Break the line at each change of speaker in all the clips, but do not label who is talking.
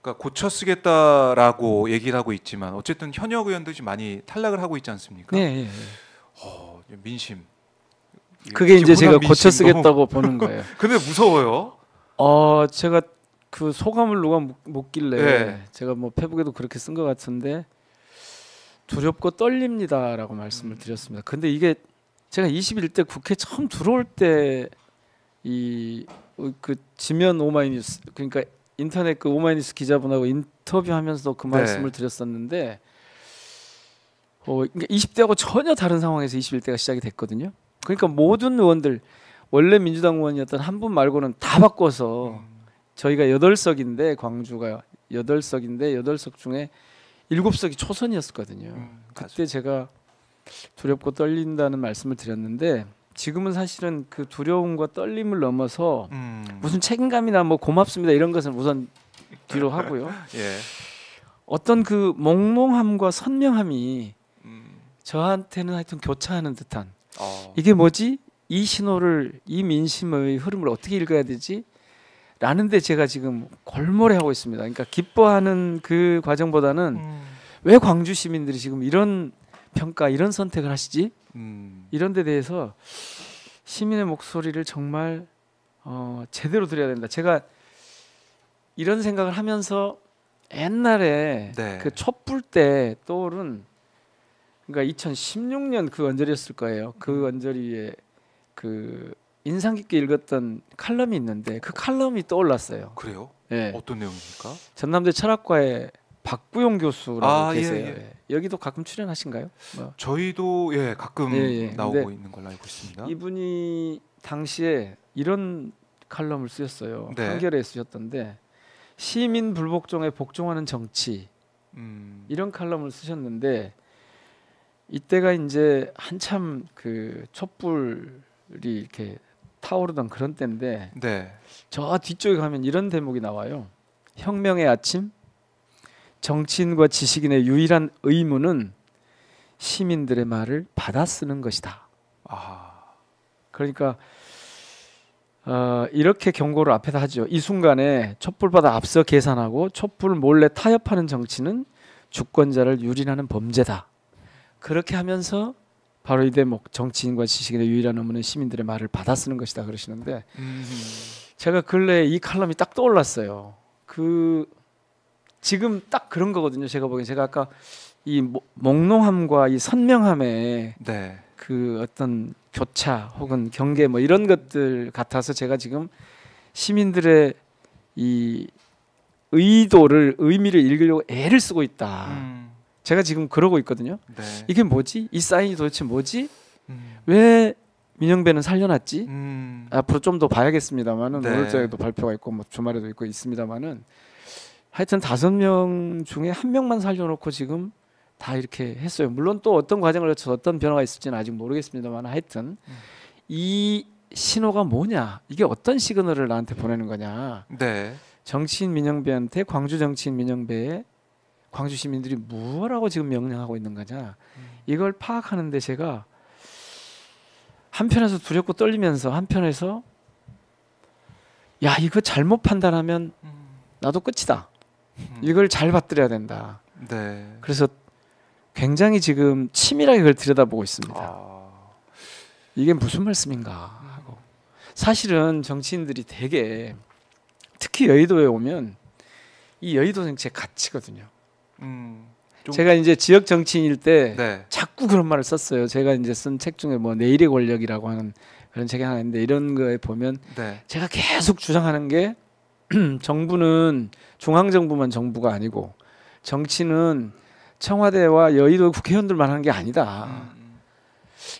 그러니까 고쳐 쓰겠다라고 얘기를 하고 있지만 어쨌든 현역 의원들이 많이 탈락을 하고 있지 않습니까?
네, 예, 예.
민심.
그게 이제 제가
민심
고쳐
너무-
쓰겠다고 보는 거예요.
근데 무서워요.
제가 그 소감을 누가 묻길래
네.
제가 뭐 페북에도 그렇게 쓴 것 같은데 두렵고 떨립니다라고 말씀을 드렸습니다. 근데 이게 제가 21대 국회 처음 들어올 때 이 그 지면 오마이뉴스 그러니까 인터넷 그 오마이뉴스 기자분하고 인터뷰하면서도 그
네.
말씀을 드렸었는데 20대하고 전혀 다른 상황에서 21대가 시작이 됐거든요. 그러니까 모든 의원들 원래 민주당 의원이었던 한 분 말고는 다 바꿔서 저희가 8석인데 광주가 8석인데 8석 중에 7석이 초선이었었거든요. 그때 제가 두렵고 떨린다는 말씀을 드렸는데 지금은 사실은 그 두려움과 떨림을 넘어서 무슨 책임감이나 뭐 고맙습니다 이런 것은 우선 뒤로 하고요.
예.
어떤 그 몽롱함과 선명함이 저한테는 하여튼 교차하는 듯한 이게 뭐지? 이 신호를 이 민심의 흐름을 어떻게 읽어야 되지? 라는데 제가 지금 골몰해하고 있습니다. 그러니까 기뻐하는 그 과정보다는 왜 광주 시민들이 지금 이런 평가, 이런 선택을 하시지? 이런 데 대해서 시민의 목소리를 정말 제대로 들어야 된다. 제가 이런 생각을 하면서 옛날에
네.
그 촛불 때 떠오른 그러니까 2016년 그 언저리였을 거예요. 그 언저리에 그 인상 깊게 읽었던 칼럼이 있는데 그 칼럼이 떠올랐어요.
그래요?
예.
어떤 내용입니까?
전남대 철학과의 박구용 교수라고
예,
계세요.
예.
예. 여기도 가끔 출연하신가요? 뭐.
저희도 가끔
예.
나오고
근데
있는 걸로 알고 있습니다.
이분이 당시에 이런 칼럼을 쓰셨어요.
네.
한겨레에 쓰셨던데 시민 불복종에 복종하는 정치 이런 칼럼을 쓰셨는데 이때가 이제 한참 그 촛불이 이렇게 타오르던 그런 때인데
네.
저 뒤쪽에 가면 이런 대목이 나와요. 혁명의 아침 정치인과 지식인의 유일한 의무는 시민들의 말을 받아 쓰는 것이다. 그러니까 이렇게 경고를 앞에다 하죠. 이 순간에 촛불보다 앞서 계산하고 촛불 몰래 타협하는 정치는 주권자를 유린하는 범죄다. 그렇게 하면서 바로 이 대목 정치인과 지식인의 유일한 의무는 시민들의 말을 받아 쓰는 것이다 그러시는데 제가 근래에 이 칼럼이 딱 떠올랐어요. 지금 딱 그런 거거든요. 제가 보기엔 제가 아까 이 몽롱함과 이 선명함의
네.
그 어떤 교차 혹은 경계 뭐 이런 것들 같아서 제가 지금 시민들의 이 의미를 읽으려고 애를 쓰고 있다. 제가 지금 그러고 있거든요.
네.
이게 뭐지? 이 사인이 도대체 뭐지? 왜 민영배는 살려놨지? 앞으로 좀 더 봐야겠습니다만은
네.
오늘 저에도 발표가 있고 뭐 주말에도 있고 있습니다만은 하여튼 5명 중에 1명만 살려놓고 지금 다 이렇게 했어요. 물론 또 어떤 과정을 거쳐서 어떤 변화가 있을지는 아직 모르겠습니다만 하여튼 이 신호가 뭐냐? 이게 어떤 시그널을 나한테 보내는 거냐?
네.
정치인 민영배한테 광주 정치인 민영배에 광주 시민들이 뭐라고 지금 명령하고 있는 거냐? 이걸 파악하는데 제가 한편에서 두렵고 떨리면서 한편에서 야 이거 잘못 판단하면 나도 끝이다. 이걸 잘 받들어야 된다.
네.
그래서 굉장히 지금 치밀하게 그걸 들여다보고 있습니다. 이게 무슨 말씀인가 하고 사실은 정치인들이 되게 특히 여의도에 오면 이 여의도 정치의 가치거든요. 제가 이제 지역 정치인일 때
네.
자꾸 그런 말을 썼어요. 제가 이제 쓴 책 중에 뭐 내일의 권력이라고 하는 그런 책이 하나 있는데 이런 거에 보면
네.
제가 계속 주장하는 게 정부는 중앙정부만 정부가 아니고 정치는 청와대와 여의도 국회의원들만 하는 게 아니다.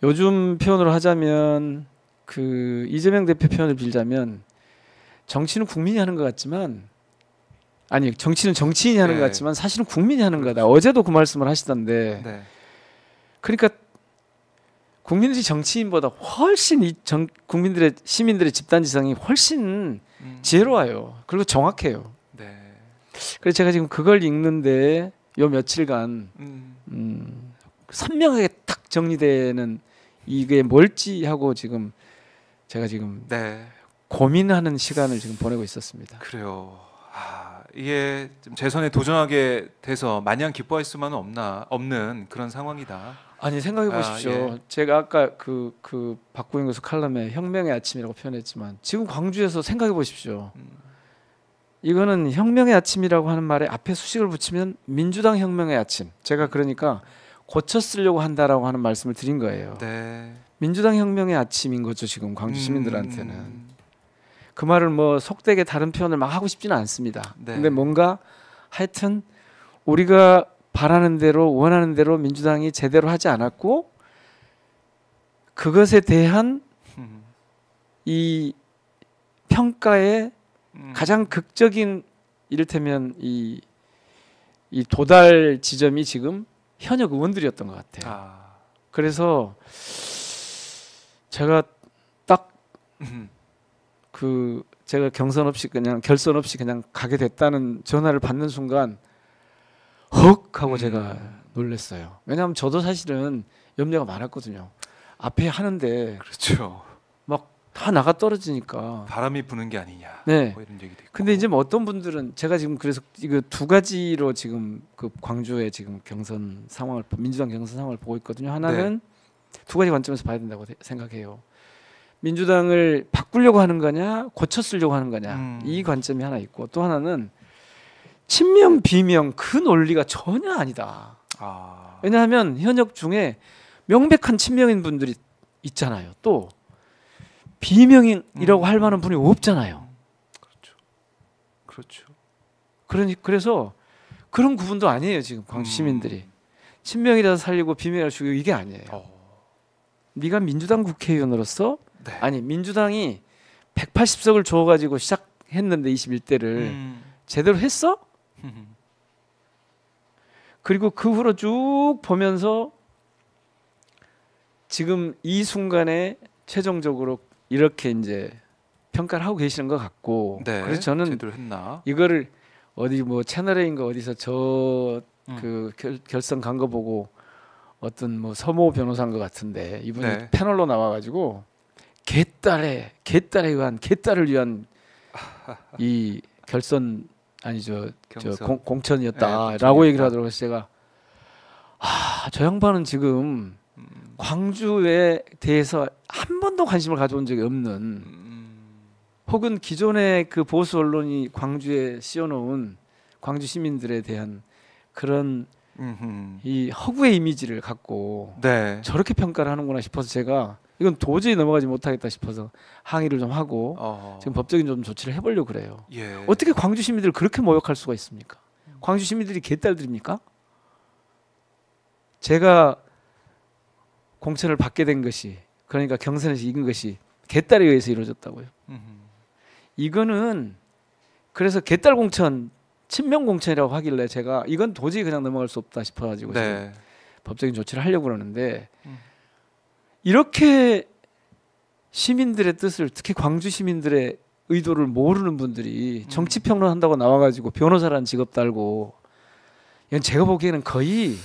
요즘 표현으로 하자면 그 이재명 대표 표현을 빌자면 정치는 국민이 하는 것 같지만 아니 정치는 정치인이 하는 것 같지만 사실은 국민이 하는 거다. 어제도 그 말씀을 하시던데
네.
그러니까 국민들이 정치인보다 훨씬 국민들의 시민들의 집단지성이 훨씬 지혜로워요. 그리고 정확해요.
네.
그래서 제가 지금 그걸 읽는데 요 며칠간 선명하게 딱 정리되는 이게 뭘지 하고 지금 제가 지금
네.
고민하는 시간을 지금 보내고 있었습니다.
그래요. 이게 좀 재선에 도전하게 돼서 마냥 기뻐할 수만은 없는 그런 상황이다.
아니 생각해 보십시오.
예.
제가 아까 그 박구영 교수 칼럼에 혁명의 아침이라고 표현했지만 지금 광주에서 생각해 보십시오. 이거는 혁명의 아침이라고 하는 말에 앞에 수식을 붙이면 민주당 혁명의 아침. 제가 그러니까 고쳐 쓰려고 한다라고 하는 말씀을 드린 거예요.
네.
민주당 혁명의 아침인 거죠 지금 광주 시민들한테는. 그 말을 뭐 속되게 다른 표현을 막 하고 싶지는 않습니다.
네.
근데 뭔가 하여튼 우리가 바라는 대로 원하는 대로 민주당이 제대로 하지 않았고 그것에 대한 이 평가의 가장 극적인 이를테면 이 도달 지점이 지금 현역 의원들이었던 것 같아요. 그래서 제가 딱 제가 경선 없이 그냥 결선 없이 그냥 가게 됐다는 전화를 받는 순간 헉 하고 제가 놀랐어요. 왜냐하면 저도 사실은 염려가 많았거든요. 앞에 하는데
그렇죠.
막 다 나가 떨어지니까
바람이 부는 게 아니냐.
네.
뭐 이런 얘기도 있고.
근데 이제 뭐 어떤 분들은 제가 지금 그래서 이거 두 가지로 지금 그 광주의 지금 경선 상황을 민주당 경선 상황을 보고 있거든요. 하나는 두 가지 관점에서 봐야 된다고 생각해요. 민주당을 바꾸려고 하는 거냐, 고쳐 쓰려고 하는 거냐 이 관점이 하나 있고 또 하나는 친명 비명 그 논리가 전혀 아니다. 왜냐하면 현역 중에 명백한 친명인 분들이 있잖아요. 또 비명이라고 할 만한 분이 없잖아요.
그렇죠.
그래서 그런 구분도 아니에요. 지금 광주 시민들이 친명이라서 살리고 비명이라서 죽이고 이게 아니에요. 네가 민주당 국회의원으로서 아니 민주당이 180석을 줘가지고 시작했는데 21대를 제대로 했어? 그리고 그 후로 쭉 보면서 지금 이 순간에 최종적으로 이렇게 이제 평가를 하고 계시는 것 같고 그래서 저는
제대로 했나?
이거를 어디 뭐 채널A인가 어디서 저 그 결선 간 거 보고 어떤 뭐 서모 변호사인 것 같은데 이분이 패널로 나와가지고 개딸을 위한 이 결선 아니죠 공천이었다라고 얘기를 하더라고요. 제가 저 양반은 지금 광주에 대해서 한 번도 관심을 가져온 적이 없는 혹은 기존의 그 보수 언론이 광주에 씌워놓은 광주 시민들에 대한 그런 이 허구의 이미지를 갖고 저렇게 평가를 하는구나 싶어서 제가 이건 도저히 넘어가지 못하겠다 싶어서 항의를 좀 하고 지금 법적인 좀 조치를 해보려고 그래요. 어떻게 광주 시민들을 그렇게 모욕할 수가 있습니까? 광주 시민들이 개딸들입니까? 제가 공천을 받게 된 것이 그러니까 경선에서 이긴 것이 개딸에 의해서 이루어졌다고요. 이거는 그래서 개딸 공천 친명 공천이라고 하길래 제가 이건 도저히 그냥 넘어갈 수 없다 싶어가지고 법적인 조치를 하려고 그러는데 이렇게 시민들의 뜻을 특히 광주 시민들의 의도를 모르는 분들이 정치평론 한다고 나와가지고 변호사라는 직업 달고 이건 제가 보기에는 거의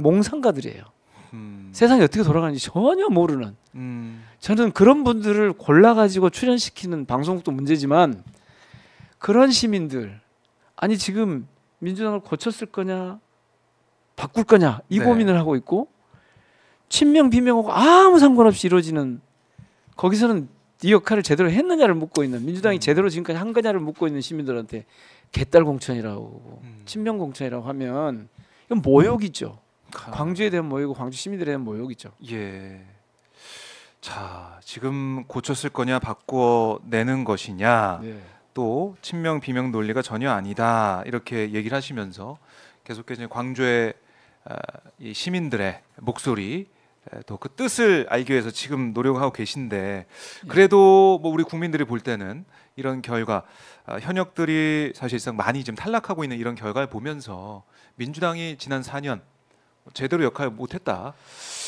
몽상가들이에요. 세상이 어떻게 돌아가는지 전혀 모르는 저는 그런 분들을 골라가지고 출연시키는 방송국도 문제지만 그런 시민들 아니 지금 민주당을 고쳤을 거냐 바꿀 거냐 이 고민을 하고 있고 친명 비명하고 아무 상관없이 이루어지는 거기서는 이 역할을 제대로 했느냐를 묻고 있는 민주당이 제대로 지금까지 한 거냐를 묻고 있는 시민들한테 개딸 공천이라고 친명 공천이라고 하면 이건 모욕이죠. 광주에 대한 모욕이고 광주 시민들에 대한 모욕이죠.
자 지금 고쳤을 거냐 바꿔내는 것이냐 또 친명 비명 논리가 전혀 아니다 이렇게 얘기를 하시면서 계속해서 광주의 이 시민들의 목소리 또 그 뜻을 알기 위해서 지금 노력하고 계신데 그래도 뭐 우리 국민들이 볼 때는 이런 결과 현역들이 사실상 많이 지금 탈락하고 있는 이런 결과를 보면서 민주당이 지난 4년 제대로 역할을 못했다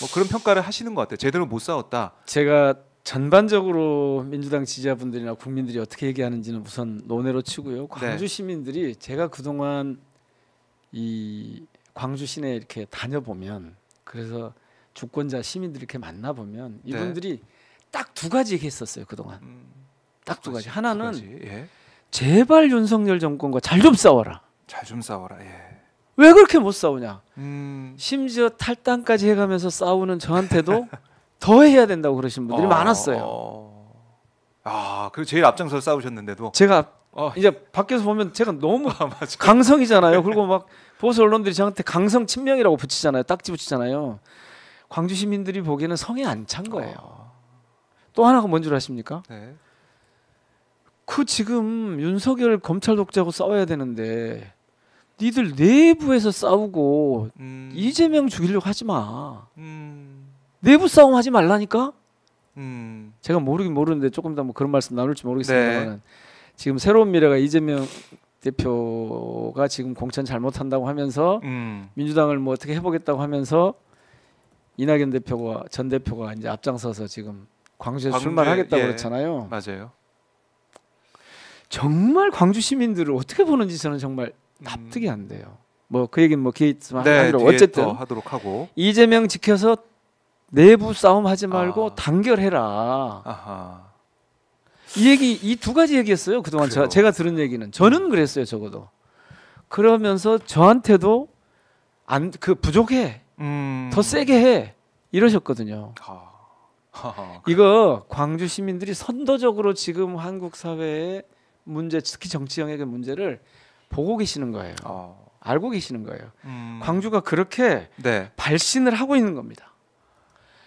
뭐 그런 평가를 하시는 것 같아요. 제대로 못 싸웠다.
제가 전반적으로 민주당 지지자분들이나 국민들이 어떻게 얘기하는지는 우선 논외로 치고요. 광주 시민들이 제가 그동안 이 광주 시내에 이렇게 다녀보면 그래서 주권자 시민들이 이렇게 만나보면 이분들이 딱 두 가지 얘기했었어요. 그동안 딱 두 가지. 하나는 제발 윤석열 정권과 잘 좀 싸워라.
잘 좀 싸워라. 예.
왜 그렇게 못 싸우냐? 심지어 탈당까지 해가면서 싸우는 저한테도 더 해야 된다고 그러시는 분들이 많았어요.
그 제일 앞장서 싸우셨는데도
제가 이제 밖에서 보면 제가 너무 강성이잖아요. 그리고 막 보수 언론들이 저한테 강성 친명이라고 붙이잖아요. 딱지 붙이잖아요. 광주 시민들이 보기에는 성에 안 찬 거예요. 또 하나가 뭔 줄 아십니까?
네.
그 지금 윤석열 검찰 독재하고 싸워야 되는데 니들 내부에서 싸우고 이재명 죽이려고 하지 마. 내부 싸움 하지 말라니까. 제가 모르긴 모르는데 조금 더 뭐 그런 말씀 나눌지 모르겠습니다만 네. 지금 새로운 미래가 이재명 대표가 지금 공천 잘못한다고 하면서 민주당을 뭐 어떻게 해보겠다고 하면서 이낙연 대표가 전 대표가 이제 앞장서서 지금 광주에서 출마하겠다고 그랬잖아요.
맞아요.
정말 광주 시민들을 어떻게 보는지 저는 정말 납득이 안 돼요. 뭐 그 얘기는 뭐 기회 있으면 하기로 어쨌든
하도록 하고
이재명 지켜서 내부 싸움 하지 말고 단결해라.
아하.
이 얘기 이 두 가지 얘기였어요. 그동안 제가 들은 얘기는 저는 그랬어요. 적어도 그러면서 저한테도 그 부족해. 더 세게 해 이러셨거든요. 이거 광주 시민들이 선도적으로 지금 한국 사회의 문제, 특히 정치 영역의 문제를 보고 계시는 거예요. 알고 계시는 거예요. 광주가 그렇게
네.
발신을 하고 있는 겁니다.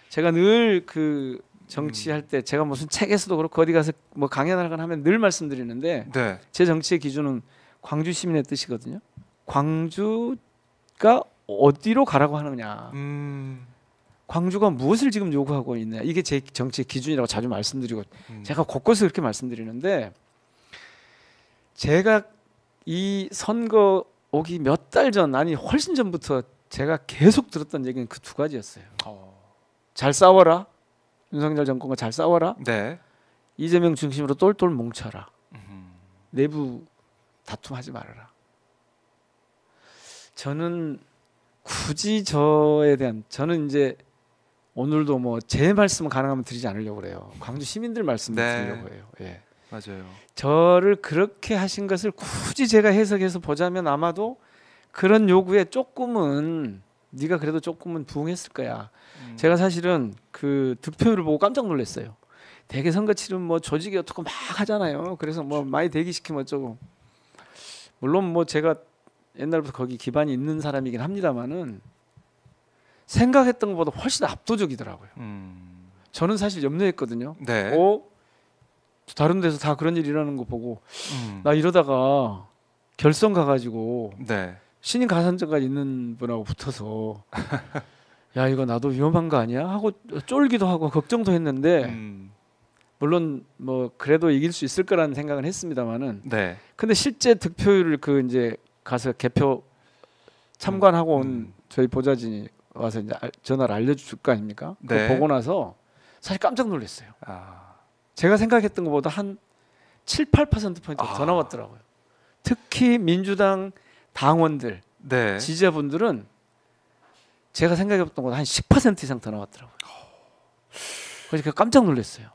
제가 늘 그 정치할 때 제가 무슨 책에서도 그렇고 어디 가서 뭐 강연을 하거나 하면 늘 말씀드리는데
네.
제 정치의 기준은 광주 시민의 뜻이거든요. 광주가 어디로 가라고 하느냐. 광주가 무엇을 지금 요구하고 있느냐. 이게 제 정치의 기준이라고 자주 말씀드리고 제가 곳곳에 그렇게 말씀드리는데 제가 이 선거 오기 몇 달 전 아니 훨씬 전부터 제가 계속 들었던 얘기는 그 두 가지였어요. 잘 싸워라. 윤석열 정권과 잘 싸워라.
네.
이재명 중심으로 똘똘 뭉쳐라. 내부 다툼하지 말아라. 저는 굳이 저에 대한 저는 이제 오늘도 뭐 제 말씀은 가능하면 드리지 않으려고 그래요. 광주 시민들 말씀을 드리려고 해요. 예.
맞아요.
저를 그렇게 하신 것을 굳이 제가 해석해서 보자면 아마도 그런 요구에 조금은 네가 그래도 조금은 부응했을 거야. 제가 사실은 그 득표율을 보고 깜짝 놀랐어요. 대개 선거 치르면 뭐 조직이 어떻고 막 하잖아요. 그래서 뭐 많이 대기시키면 어쩌고. 물론 뭐 제가 옛날부터 거기 기반이 있는 사람이긴 합니다만은 생각했던 것보다 훨씬 압도적이더라고요. 저는 사실 염려했거든요.
네.
다른 데서 다 그런 일 일어나는 거 보고 나 이러다가 결선 가가지고
네.
신인 가산점까지 있는 분하고 붙어서 야 이거 나도 위험한 거 아니야 하고 쫄기도 하고 걱정도 했는데 물론 뭐 그래도 이길 수 있을 거라는 생각은 했습니다만은
네.
근데 실제 득표율을 그 이제 가서 개표 참관하고 온 저희 보좌진이 와서 이제 전화를 알려줄 거 아닙니까?
네.
그거 보고 나서 사실 깜짝 놀랐어요. 제가 생각했던 것보다 한 7, 8%포인트가 더 나왔더라고요. 특히 민주당 당원들,
네.
지지자분들은 제가 생각했던 것보다 한 10% 이상 더 나왔더라고요. 그래서 깜짝 놀랐어요.